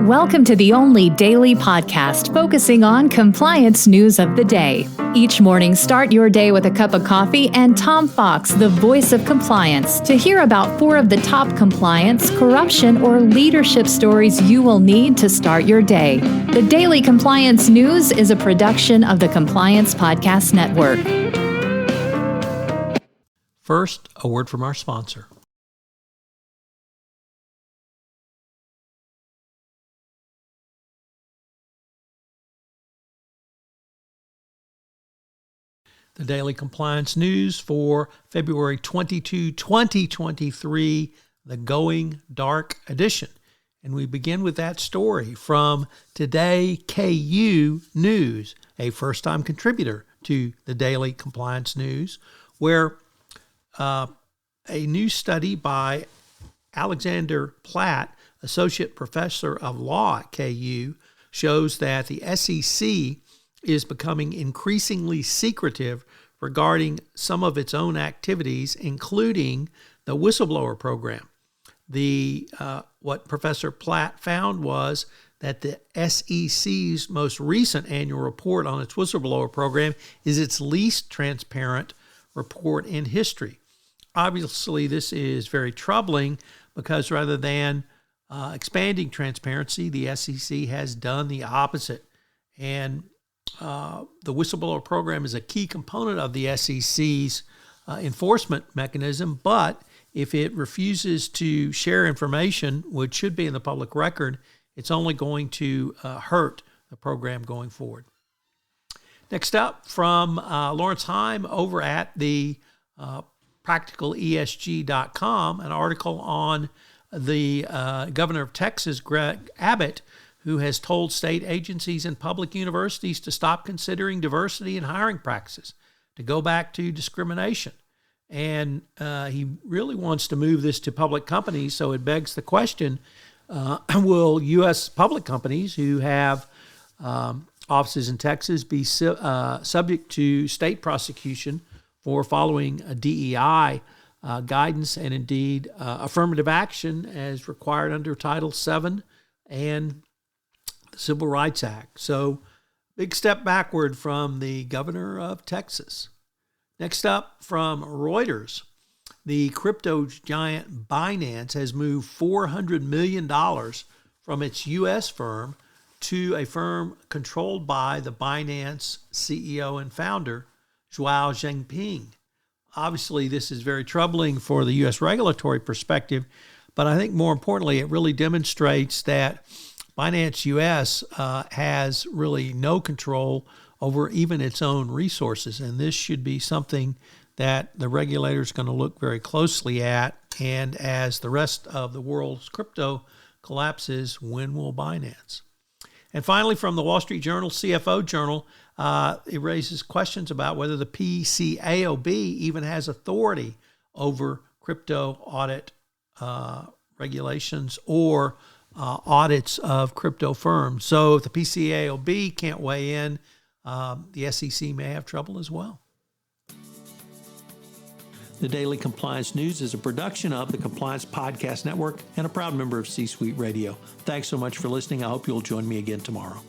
Welcome to the only daily podcast focusing on compliance news of the day. Each morning, start your day with a cup of coffee and Tom Fox, the voice of compliance, to hear about 4 of the top compliance, corruption, or leadership stories you will need to start your day. The Daily Compliance News is a production of the Compliance Podcast Network. First, a word from our sponsor. The Daily Compliance News for February 22, 2023, the Going Dark edition. And we begin with that story from Today KU News, a first-time contributor to the Daily Compliance News, where a new study by Alexander Platt, Associate Professor of Law at KU, shows that the SEC is becoming increasingly secretive regarding some of its own activities, including the whistleblower program. What Professor Platt found was that the SEC's most recent annual report on its whistleblower program is its least transparent report in history. Obviously, this is very troubling because rather than expanding transparency, the SEC has done the opposite. And the whistleblower program is a key component of the SEC's enforcement mechanism, but if it refuses to share information, which should be in the public record, it's only going to hurt the program going forward. Next up, from Lawrence Heim over at the PracticalESG.com, an article on the governor of Texas, Greg Abbott, who has told state agencies and public universities to stop considering diversity in hiring practices, to go back to discrimination. And he really wants to move this to public companies, so it begs the question, will U.S. public companies who have offices in Texas be subject to state prosecution for following a DEI guidance and indeed affirmative action as required under Title VII and the Civil Rights Act? So, big step backward from the governor of Texas. Next up, from Reuters, the crypto giant Binance has moved $400 million from its U.S. firm to a firm controlled by the Binance CEO and founder, Zhao Jinping. Obviously, this is very troubling for the U.S. regulatory perspective, but I think more importantly, it really demonstrates that Binance US has really no control over even its own resources, and this should be something that the regulator is going to look very closely at. And as the rest of the world's crypto collapses, when will Binance? And finally, from the Wall Street Journal, CFO Journal, it raises questions about whether the PCAOB even has authority over crypto audit regulations or audits of crypto firms. So if the PCAOB can't weigh in, the SEC may have trouble as well. The Daily Compliance News is a production of the Compliance Podcast Network and a proud member of C-Suite Radio. Thanks so much for listening. I hope you'll join me again tomorrow.